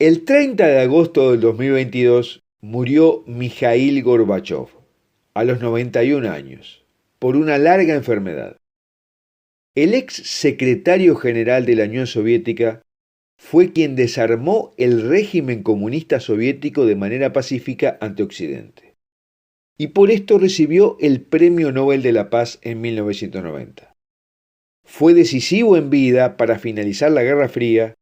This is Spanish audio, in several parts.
El 30 de agosto del 2022 murió Mikhail Gorbachov, a los 91 años, por una larga enfermedad. El ex secretario general de la Unión Soviética fue quien desarmó el régimen comunista soviético de manera pacífica ante Occidente. Y por esto recibió el Premio Nobel de la Paz en 1990. Fue decisivo en vida para finalizar la Guerra Fría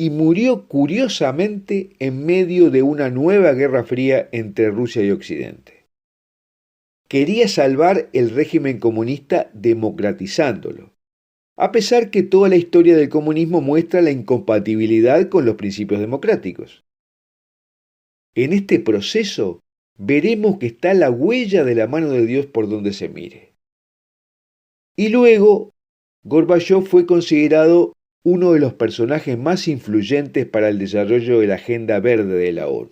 y murió curiosamente en medio de una nueva Guerra Fría entre Rusia y Occidente. Quería salvar el régimen comunista democratizándolo, a pesar que toda la historia del comunismo muestra la incompatibilidad con los principios democráticos. En este proceso veremos que está la huella de la mano de Dios por donde se mire. Y luego, Gorbachov fue considerado uno de los personajes más influyentes para el desarrollo de la Agenda Verde de la ONU.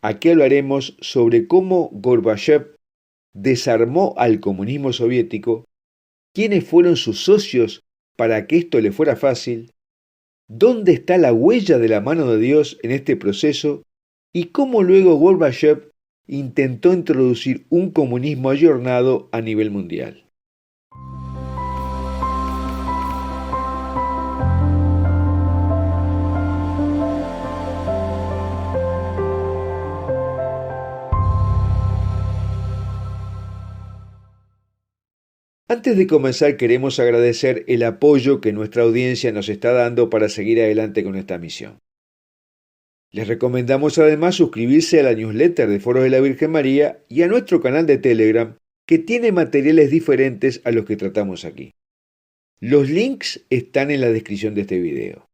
Aquí hablaremos sobre cómo Gorbachov desarmó al comunismo soviético, quiénes fueron sus socios para que esto le fuera fácil, dónde está la huella de la mano de Dios en este proceso y cómo luego Gorbachov intentó introducir un comunismo ayornado a nivel mundial. Antes de comenzar queremos agradecer el apoyo que nuestra audiencia nos está dando para seguir adelante con esta misión. Les recomendamos además suscribirse a la newsletter de Foros de la Virgen María y a nuestro canal de Telegram que tiene materiales diferentes a los que tratamos aquí. Los links están en la descripción de este video.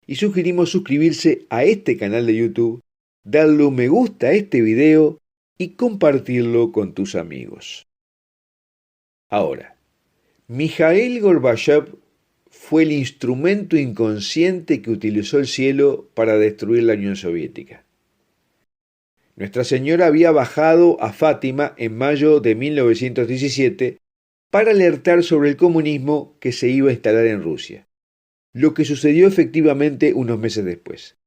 Y sugerimos suscribirse a este canal de YouTube, darle un me gusta a este video y compartirlo con tus amigos. Ahora, Mikhail Gorbachov fue el instrumento inconsciente que utilizó el cielo para destruir la Unión Soviética. Nuestra Señora había bajado a Fátima en mayo de 1917 para alertar sobre el comunismo que se iba a instalar en Rusia, lo que sucedió efectivamente unos meses después.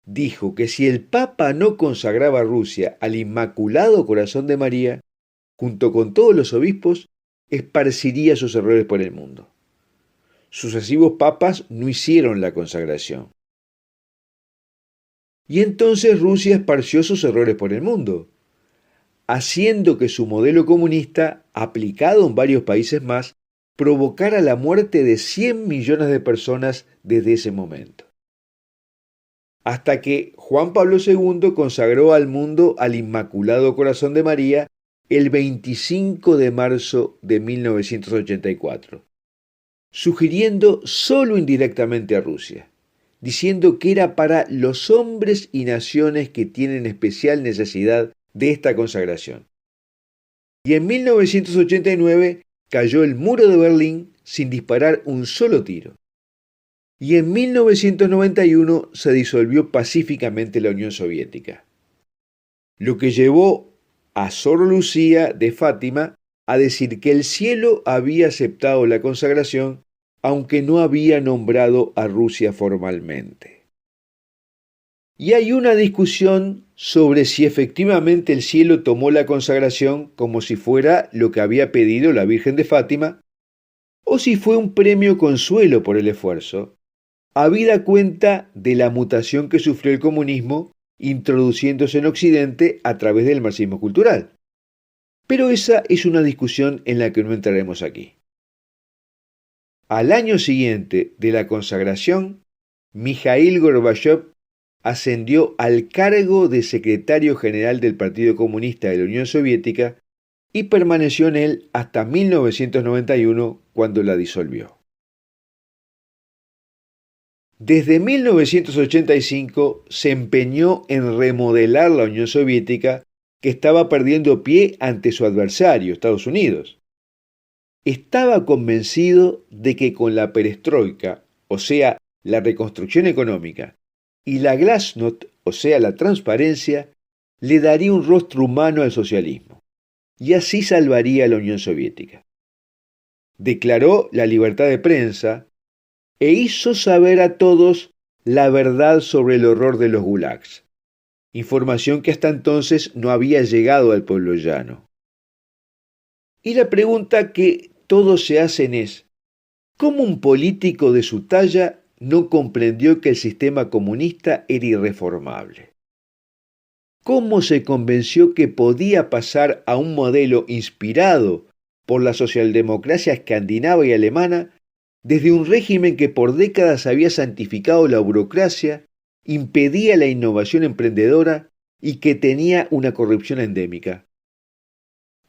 Dijo que si el Papa no consagraba a Rusia al Inmaculado Corazón de María, junto con todos los obispos, esparciría sus errores por el mundo. Sucesivos papas no hicieron la consagración. Y entonces Rusia esparció sus errores por el mundo, haciendo que su modelo comunista, aplicado en varios países más, provocara la muerte de 100 millones de personas desde ese momento. Hasta que Juan Pablo II consagró al mundo al Inmaculado Corazón de María el 25 de marzo de 1984, sugiriendo solo indirectamente a Rusia, diciendo que era para los hombres y naciones que tienen especial necesidad de esta consagración. Y en 1989 cayó el muro de Berlín sin disparar un solo tiro. Y en 1991 se disolvió pacíficamente la Unión Soviética, lo que llevó a Sor Lucía de Fátima a decir que el cielo había aceptado la consagración, aunque no había nombrado a Rusia formalmente. Y hay una discusión sobre si efectivamente el cielo tomó la consagración como si fuera lo que había pedido la Virgen de Fátima, o si fue un premio consuelo por el esfuerzo, habida cuenta de la mutación que sufrió el comunismo introduciéndose en Occidente a través del marxismo cultural. Pero esa es una discusión en la que no entraremos aquí. Al año siguiente de la consagración, Mikhail Gorbachov ascendió al cargo de secretario general del Partido Comunista de la Unión Soviética y permaneció en él hasta 1991, cuando la disolvió. Desde 1985 se empeñó en remodelar la Unión Soviética, que estaba perdiendo pie ante su adversario, Estados Unidos. Estaba convencido de que con la perestroika, o sea, la reconstrucción económica, y la glasnost, o sea, la transparencia, le daría un rostro humano al socialismo, y así salvaría a la Unión Soviética. Declaró la libertad de prensa, e hizo saber a todos la verdad sobre el horror de los gulags, información que hasta entonces no había llegado al pueblo llano. Y la pregunta que todos se hacen es, ¿cómo un político de su talla no comprendió que el sistema comunista era irreformable? ¿Cómo se convenció que podía pasar a un modelo inspirado por la socialdemocracia escandinava y alemana desde un régimen que por décadas había santificado la burocracia, impedía la innovación emprendedora y que tenía una corrupción endémica?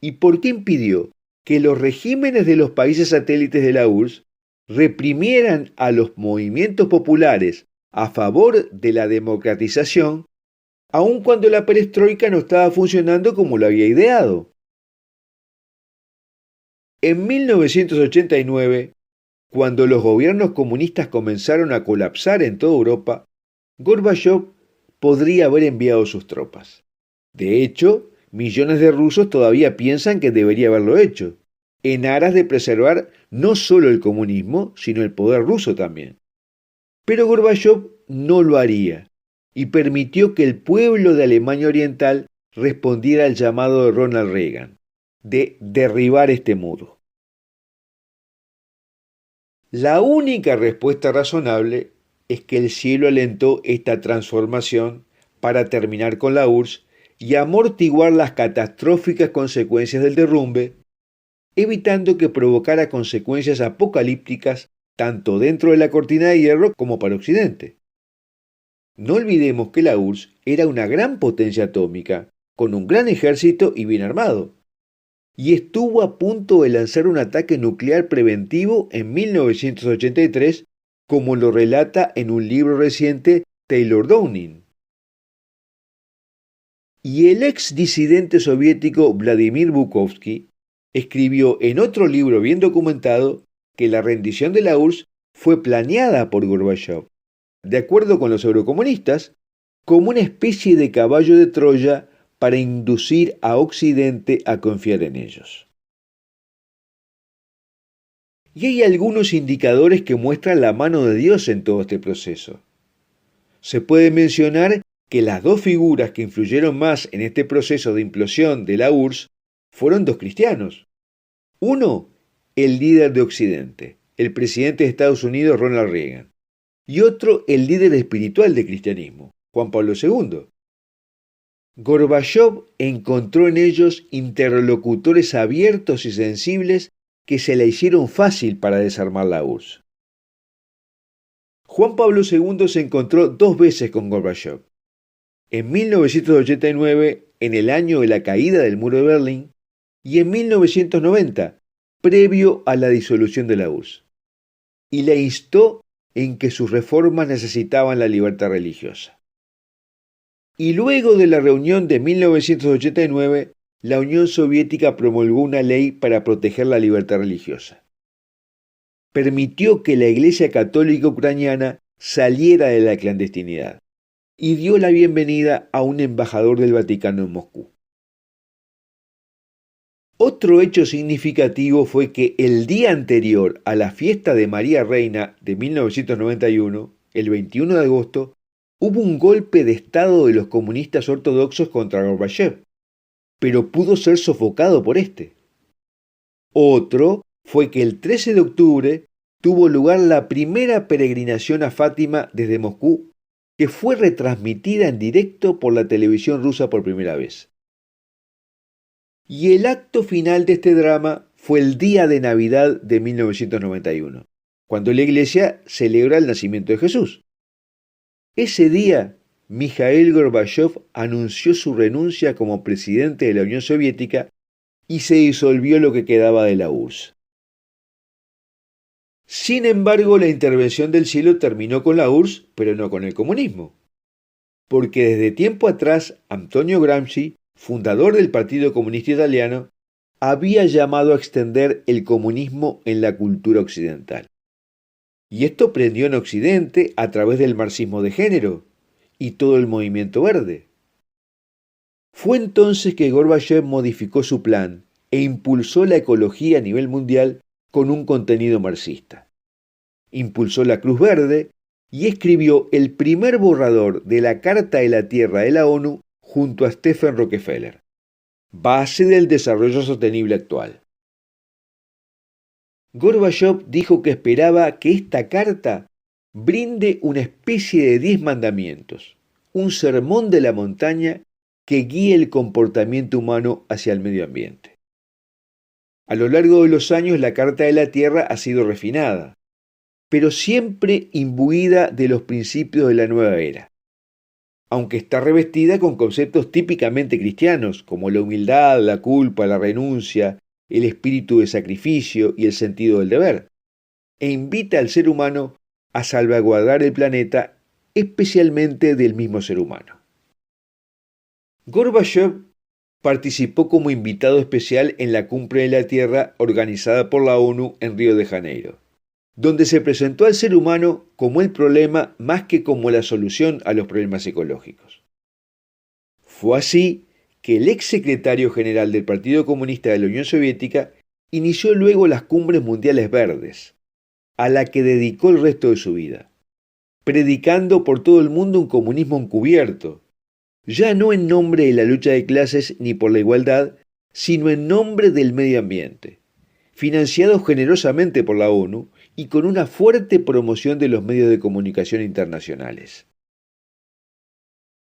¿Y por qué impidió que los regímenes de los países satélites de la URSS reprimieran a los movimientos populares a favor de la democratización, aun cuando la perestroika no estaba funcionando como lo había ideado? En 1989, cuando los gobiernos comunistas comenzaron a colapsar en toda Europa, Gorbachov podría haber enviado sus tropas. De hecho, millones de rusos todavía piensan que debería haberlo hecho, en aras de preservar no solo el comunismo, sino el poder ruso también. Pero Gorbachov no lo haría y permitió que el pueblo de Alemania Oriental respondiera al llamado de Ronald Reagan, de derribar este muro. La única respuesta razonable es que el cielo alentó esta transformación para terminar con la URSS y amortiguar las catastróficas consecuencias del derrumbe, evitando que provocara consecuencias apocalípticas tanto dentro de la cortina de hierro como para Occidente. No olvidemos que la URSS era una gran potencia atómica, con un gran ejército y bien armado, y estuvo a punto de lanzar un ataque nuclear preventivo en 1983, como lo relata en un libro reciente Taylor Downing. Y el ex disidente soviético Vladimir Bukovsky escribió en otro libro bien documentado que la rendición de la URSS fue planeada por Gorbachov, de acuerdo con los eurocomunistas, como una especie de caballo de Troya para inducir a Occidente a confiar en ellos. Y hay algunos indicadores que muestran la mano de Dios en todo este proceso. Se puede mencionar que las dos figuras que influyeron más en este proceso de implosión de la URSS fueron dos cristianos. Uno, el líder de Occidente, el presidente de Estados Unidos Ronald Reagan, y otro, el líder espiritual del cristianismo, Juan Pablo II. Gorbachov encontró en ellos interlocutores abiertos y sensibles que se le hicieron fácil para desarmar la URSS. Juan Pablo II se encontró dos veces con Gorbachov. En 1989, en el año de la caída del muro de Berlín, y en 1990, previo a la disolución de la URSS, y le instó en que sus reformas necesitaban la libertad religiosa. Y luego de la reunión de 1989, la Unión Soviética promulgó una ley para proteger la libertad religiosa. Permitió que la Iglesia Católica Ucraniana saliera de la clandestinidad y dio la bienvenida a un embajador del Vaticano en Moscú. Otro hecho significativo fue que el día anterior a la fiesta de María Reina de 1991, el 21 de agosto, hubo un golpe de estado de los comunistas ortodoxos contra Gorbachov, pero pudo ser sofocado por este. Otro fue que el 13 de octubre tuvo lugar la primera peregrinación a Fátima desde Moscú, que fue retransmitida en directo por la televisión rusa por primera vez. Y el acto final de este drama fue el día de Navidad de 1991, cuando la Iglesia celebra el nacimiento de Jesús. Ese día, Mikhail Gorbachov anunció su renuncia como presidente de la Unión Soviética y se disolvió lo que quedaba de la URSS. Sin embargo, la intervención del cielo terminó con la URSS, pero no con el comunismo. Porque desde tiempo atrás, Antonio Gramsci, fundador del Partido Comunista Italiano, había llamado a extender el comunismo en la cultura occidental. Y esto prendió en Occidente a través del marxismo de género y todo el movimiento verde. Fue entonces que Gorbachov modificó su plan e impulsó la ecología a nivel mundial con un contenido marxista. Impulsó la Cruz Verde, y escribió el primer borrador de la Carta de la Tierra de la ONU junto a Stephen Rockefeller, base del desarrollo sostenible actual. Gorbachov dijo que esperaba que esta carta brinde una especie de 10 mandamientos, un sermón de la montaña que guíe el comportamiento humano hacia el medio ambiente. A lo largo de los años la Carta de la Tierra ha sido refinada, pero siempre imbuida de los principios de la nueva era, aunque está revestida con conceptos típicamente cristianos, como la humildad, la culpa, la renuncia, el espíritu de sacrificio y el sentido del deber, e invita al ser humano a salvaguardar el planeta, especialmente del mismo ser humano. Gorbachov participó como invitado especial en la Cumbre de la Tierra organizada por la ONU en Río de Janeiro, donde se presentó al ser humano como el problema más que como la solución a los problemas ecológicos. Fue así que el ex secretario general del Partido Comunista de la Unión Soviética inició luego las Cumbres Mundiales Verdes, a la que dedicó el resto de su vida, predicando por todo el mundo un comunismo encubierto, ya no en nombre de la lucha de clases ni por la igualdad, sino en nombre del medio ambiente, financiado generosamente por la ONU y con una fuerte promoción de los medios de comunicación internacionales.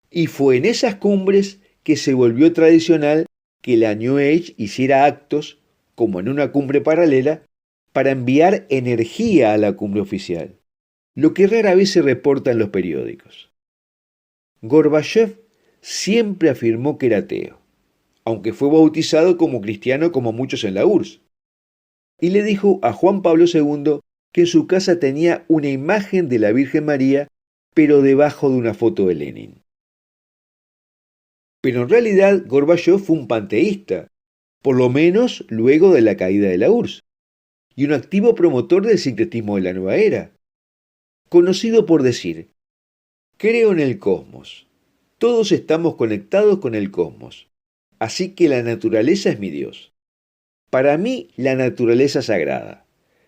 Y fue en esas cumbres que se volvió tradicional que la New Age hiciera actos, como en una cumbre paralela, para enviar energía a la cumbre oficial, lo que rara vez se reporta en los periódicos. Gorbachov siempre afirmó que era ateo, aunque fue bautizado como cristiano como muchos en la URSS, y le dijo a Juan Pablo II que en su casa tenía una imagen de la Virgen María, pero debajo de una foto de Lenin. Pero en realidad Gorbachov fue un panteísta, por lo menos luego de la caída de la URSS, y un activo promotor del sincretismo de la nueva era, conocido por decir: creo en el cosmos, todos estamos conectados con el cosmos, así que la naturaleza es mi Dios. Para mí la naturaleza es sagrada,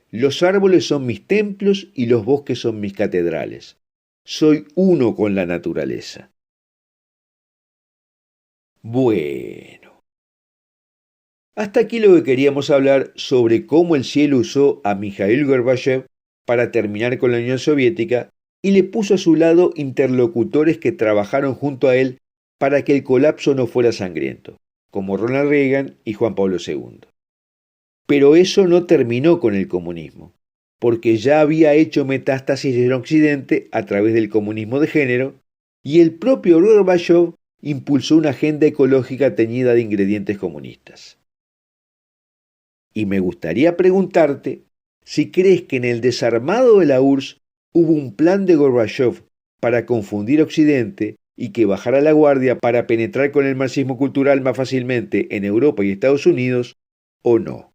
los árboles son mis templos y los bosques son mis catedrales. Soy uno con la naturaleza. Bueno, hasta aquí lo que queríamos hablar sobre cómo el cielo usó a Mikhail Gorbachev para terminar con la Unión Soviética y le puso a su lado interlocutores que trabajaron junto a él para que el colapso no fuera sangriento, como Ronald Reagan y Juan Pablo II. Pero eso no terminó con el comunismo, porque ya había hecho metástasis en Occidente a través del comunismo de género, y el propio Gorbachev impulsó una agenda ecológica teñida de ingredientes comunistas. Y me gustaría preguntarte si crees que en el desarmado de la URSS hubo un plan de Gorbachev para confundir a Occidente y que bajara la guardia para penetrar con el marxismo cultural más fácilmente en Europa y Estados Unidos, o no.